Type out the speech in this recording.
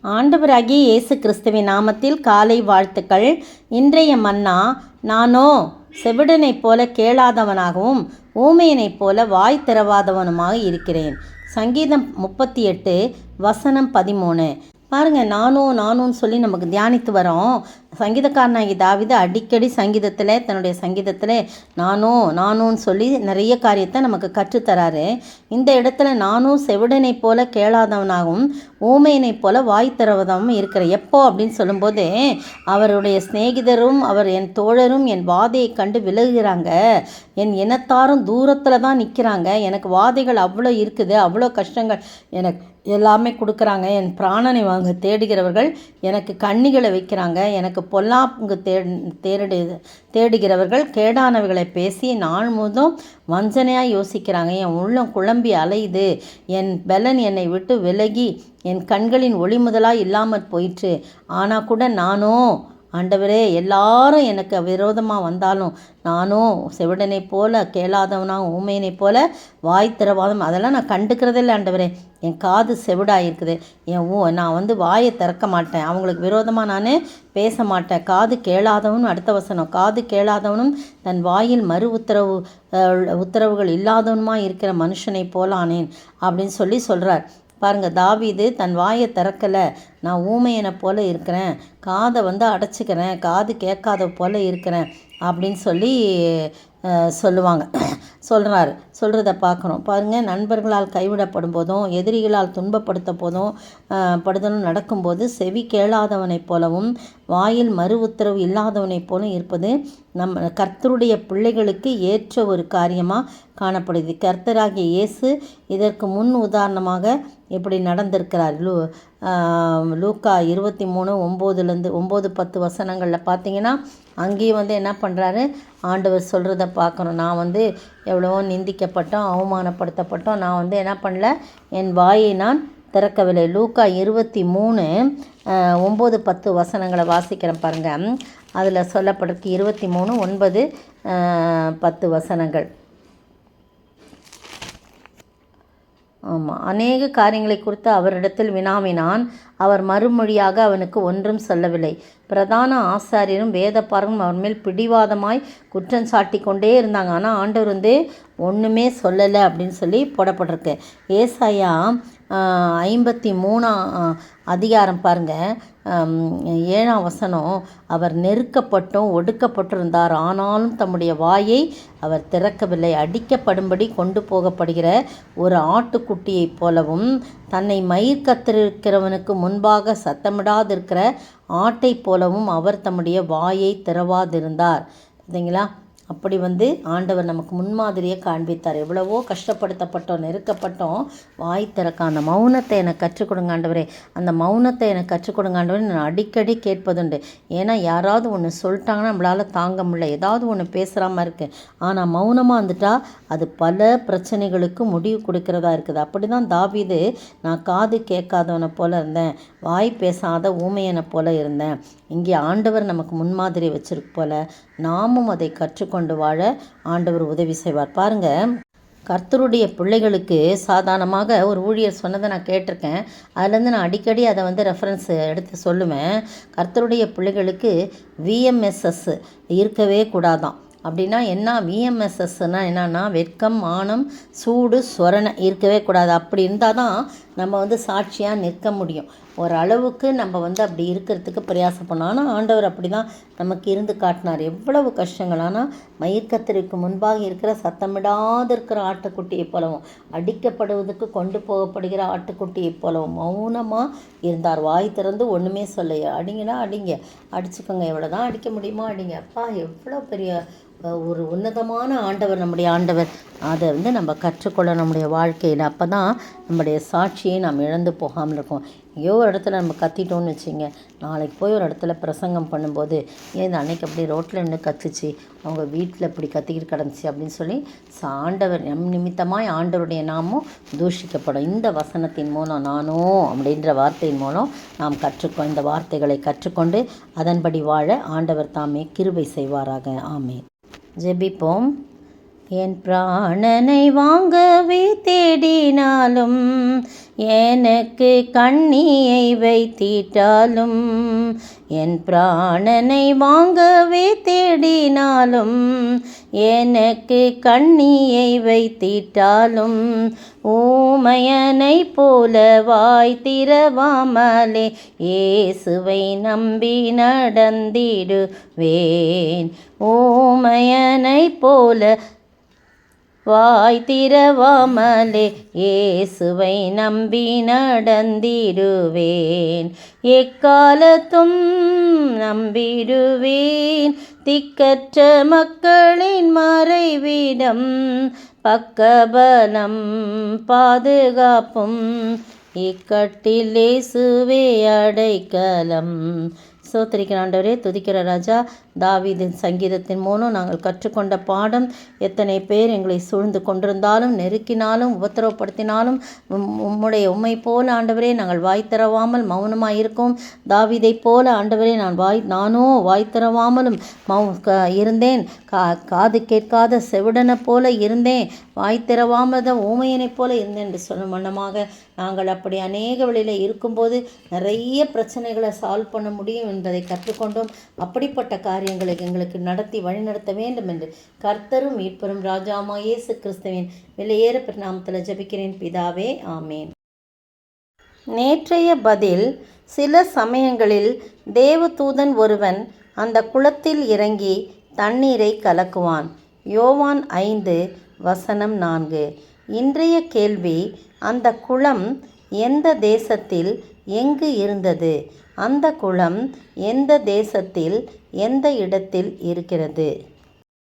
ஆண்டவராகிய இயேசு கிறிஸ்துவின் நாமத்தில் காலை வாழ்த்துக்கள். இன்றைய மன்னா, நானோ செவிடனைப் போல கேளாதவனாகவும் ஊமையனைப் போல வாய் திறவாதவனுமாக இருக்கிறேன். சங்கீதம் 38 வசனம் 13. பாருங்கள், நானும் சொல்லி நமக்கு தியானித்து வரோம். சங்கீதக்காரனாகி தாவீது அடிக்கடி தன்னுடைய சங்கீதத்தில் நானும் சொல்லி நிறைய காரியத்தை நமக்கு கற்றுத்தராரு. இந்த இடத்துல நானும் செவிடனைப் போல கேளாதவனாகவும் ஊமையனைப் போல வாய் திறவதாகவும் இருக்கிற எப்போ அப்படின்னு சொல்லும்போது, அவருடைய சிநேகிதரும் என் தோழரும் என் வாதையை கண்டு விலகுகிறாங்க. என் இனத்தாரும் தூரத்தில் தான் நிற்கிறாங்க. எனக்கு வாதைகள் அவ்வளோ இருக்குது, அவ்வளோ கஷ்டங்கள் எனக்கு எல்லாமே கொடுக்குறாங்க. என் பிராணனை வாங்க தேடுகிறவர்கள் எனக்கு கண்ணிகளை வைக்கிறாங்க. எனக்கு பொல்லாங்கு தேடுகிறவர்கள் கேடானவைகளை பேசி நாள் முழுதும் வஞ்சனையாக யோசிக்கிறாங்க. என் உள்ளம் குழம்பி அலையுது. என் பலன் என்னை விட்டு விலகி என் கண்களின் ஒளி முதலாக இல்லாமல் போயிற்று. ஆனால் கூட ஆண்டவரே, எல்லாரும் எனக்கு விரோதமாக வந்தாலும் நானும் செவிடனைப் போல கேளாதவனாக ஊமையனைப் போல வாய் திறவாதம் அதெல்லாம் நான் கண்டுக்கிறதில்லை. ஆண்டவரே, என் காது செவிடாயிருக்குது. நான் வாயை திறக்க மாட்டேன். அவங்களுக்கு விரோதமாக நான் பேச மாட்டேன். காது கேளாதவனும், அடுத்த வசனம், காது கேளாதவனும் தன் வாயில் மறு உத்தரவுகள் இல்லாதவனுமாக இருக்கிற மனுஷனைப் போல ஆனேன் அப்படின்னு சொல்கிறார். பாருங்கள், தாவீது தன் வாயை திறக்கலை. நான் ஊமையனை போல இருக்கிறேன், காதை அடைச்சிக்கிறேன், காது கேட்காத போல இருக்கிறேன் அப்படின்னு சொல்கிறத பார்க்குறோம். பாருங்கள், நண்பர்களால் கைவிடப்படும் போதும் எதிரிகளால் படுதலும் நடக்கும்போது செவி கேளாதவனைப் போலவும் வாயில் மறு உத்தரவு இல்லாதவனைப் போலும் இருப்பது கர்த்தருடைய பிள்ளைகளுக்கு ஏற்ற ஒரு காரியமாக காணப்படுது. கர்த்தராகிய இயேசு இதற்கு முன் உதாரணமாக இப்படி நடந்திருக்கிறார். லூக்கா 23:9-10 வசனங்களில் பார்த்தீங்கன்னா, அங்கேயும் என்ன பண்ணுறாரு, ஆண்டவர் சொல்கிறத பார்க்கணும். நான் எவ்வளவோ நிந்திக்கப்பட்டோம், அவமானப்படுத்தப்பட்டோம். நான் என்ன பண்ணல, என் வாயை நான் திறக்கவில்லை. லூக்கா 23:9-10 வசனங்களை வாசிக்கிறேன் பாருங்கள். அதில் சொல்லப்பட்டிருக்கு 23:9-10 வசனங்கள். ஆமாம், அநேக காரியங்களை குறித்து அவரிடத்தில் வினாவினான். அவர் மறுமொழியாக அவனுக்கு ஒன்றும் சொல்லவில்லை. பிரதான ஆசாரியரும் வேதப்பாரரும் அவர் மேல் பிடிவாதமாய் குற்றம் சாட்டி கொண்டே இருந்தாங்க. ஆனால் ஆண்டவர் ஒன்றுமே சொல்லலை அப்படின்னு போடப்பட்டிருக்கு. ஏசாயா 53 அதிகாரம் பாருங்கள், 7 வசனம். அவர் நெருக்கப்பட்டும் ஒடுக்கப்பட்டிருந்தார், ஆனாலும் தம்முடைய வாயை அவர் திறக்கவில்லை. அடிக்கப்படும்படி கொண்டு போகப்படுகிற ஒரு ஆட்டுக்குட்டியைப் போலவும் தன்னை மயிர் கத்திருக்கிறவனுக்கு முன்பாக சத்தமிடாதிருக்கிற ஆட்டைப் போலவும் அவர் தம்முடைய வாயை திறவாதிருந்தார். பார்த்தீங்களா? அப்படி ஆண்டவர் நமக்கு முன்மாதிரியை காண்பித்தார். எவ்வளவோ கஷ்டப்படுத்தப்பட்டோம், நெருக்கப்பட்டோம், வாய் திறக்க அந்த மௌனத்தை எனக்கு கற்றுக் கொடுங்க ஆண்டவரே, அந்த மௌனத்தை எனக்கு கற்றுக் கொடுங்க ஆண்டவரே நான் அடிக்கடி கேட்பதுண்டு. ஏன்னா யாராவது ஒன்று சொல்லிட்டாங்கன்னா நம்மளால் தாங்க முடியல, ஏதாவது ஒன்று பேசுகிறாமல் இருக்குது. ஆனால் மௌனமாக இருந்துட்டா அது பல பிரச்சனைகளுக்கு முடிவு கொடுக்கிறதா இருக்குது. அப்படி தான் தாவீது, நான் காது கேட்காதவனை போல இருந்தேன், வாய் பேசாத ஊமையனை போல இருந்தேன். இங்கே ஆண்டவர் நமக்கு முன்மாதிரி வச்சிருக்கு போல நாமும் அதை கற்றுக்கொண்டு வாழ ஆண்டவர் உதவி செய்வார். பாருங்கள், கர்த்தருடைய பிள்ளைகளுக்கு சாதாரணமாக ஒரு ஊழியர் சொன்னதை நான் கேட்டிருக்கேன். அதுலேருந்து நான் அடிக்கடி அதை ரெஃபரன்ஸ் எடுத்து சொல்லுவேன். கர்த்தருடைய பிள்ளைகளுக்கு விஎம்எஸ்எஸ் இருக்கவே கூடாதான். அப்படின்னா என்ன? விஎம்எஸ்எஸ்னால் என்னன்னா, வெட்கம், மானம், சூடு, சொரணை இருக்கவே கூடாது. அப்படி இருந்தால் தான் நம்ம சாட்சியாக நிற்க முடியும். ஓரளவுக்கு நம்ம அப்படி இருக்கிறதுக்கு பிரயாசம் பண்ணோம். ஆனால் ஆண்டவர் அப்படி தான் நமக்கு இருந்து காட்டினார். எவ்வளவு கஷ்டங்கள்! ஆனால் மயிர்கத்தருக்கு முன்பாக இருக்கிற சத்தமிடாது இருக்கிற ஆட்டுக்குட்டியை போலவும் அடிக்கப்படுவதற்கு கொண்டு போகப்படுகிற ஆட்டுக்குட்டியை போலவும் மௌனமாக இருந்தார். வாய் திறந்து ஒன்றுமே சொல்ல, அடிங்கன்னா அடிங்க, அடிச்சுக்கோங்க, எவ்வளோ தான் அடிக்க முடியுமோ அடிங்க. அப்பா, எவ்வளோ பெரிய ஒரு உன்னதமான ஆண்டவர் நம்முடைய ஆண்டவர். அதை நம்ம கற்றுக்கொள்ள நம்முடைய வாழ்க்கையில். அப்போ தான் நம்முடைய சாட்சியை நாம் இழந்து போகாமல் இருக்கோம். எங்கேயோ ஒரு இடத்துல நம்ம கத்திட்டோன்னு வச்சுங்க, நாளைக்கு போய் ஒரு இடத்துல பிரசங்கம் பண்ணும்போது, ஏன் அன்னைக்கு அப்படி ரோட்டில் நின்று கத்துச்சு, அவங்க வீட்டில் இப்படி கத்திக்கிட்டு கிடந்துச்சு அப்படின்னு ஆண்டவர் நிமித்தமாய் ஆண்டவருடைய நாமும் தூஷிக்கப்படும். இந்த வசனத்தின் மூலம் அப்படின்ற வார்த்தையின் மூலம் நாம் இந்த வார்த்தைகளை கற்றுக்கொண்டு அதன்படி வாழ ஆண்டவர் தாமே கிருபை செய்வாராக. ஆமென். ஜெபிப்போம். என் பிராணனை வாங்கவே தேடினாலும் எனக்கு கண்ணியை வைத்திட்டாலும் என் பிராணனை வாங்கவே தேடினாலும் எனக்கு கண்ணியை வைத்திட்டாலும் ஊமையனை போல வாய் திறவாமலே இயேசுவை நம்பி நடந்திடுவேன். ஊமையனை போல வாய் திறவாமலே இயேசுவை நம்பி நடந்திடுவேன். எக்காலத்தும் நம்பிடுவேன். திக்கற்ற மக்களின் மறைவிடம் பக்கபலம் பாதுகாப்பும் இக்கட்டில் இயேசுவே அடைக்கலம். ஸ்தோத்திரிக்கிற ஆண்டவரே, துதிக்கிற ராஜா. தாவீதின் சங்கீதத்தின் மூலம் நாங்கள் கற்றுக்கொண்ட பாடம், எத்தனை பேர் எங்களை சூழ்ந்து கொண்டிருந்தாலும் நெருக்கினாலும் உபத்திரவப்படுத்தினாலும் உம்மை போல ஆண்டவரே நாங்கள் வாய் திறவாமல் மௌனமாக இருக்கோம். தாவீதை போல ஆண்டவரே நானோ வாய் திறவாமலும் இருந்தேன். காது கேட்காத செவிடனை போல இருந்தேன். வாய் திறவாமத ஊமையனைப் போல இருந்தேன் என்று சொல்லும் வண்ணமாக நாங்கள் அப்படி அநேக வழியில் இருக்கும்போது நிறைய பிரச்சனைகளை சால்வ் பண்ண முடியும் என்பதை கற்றுக்கொண்டோம். அப்படிப்பட்ட காரியங்களை எங்களுக்கு நடத்தி வழிநடத்த வேண்டும் என்று கர்த்தரும் மீட்பரும் ராஜாமா இயேசு கிறிஸ்துவின் விலையேற நாமத்தில் ஜெபிக்கிறேன் பிதாவே, ஆமேன். நேற்றைய பதில், சில சமயங்களில் தேவதூதன் ஒருவன் அந்த குளத்தில் இறங்கி தண்ணீரை கலக்குவான். யோவான் 5:4. இன்றைய கேள்வி, அந்த குளம் எந்த தேசத்தில் எங்கு இருந்தது? அந்த குளம் எந்த தேசத்தில் எந்த இடத்தில் இருக்கிறது?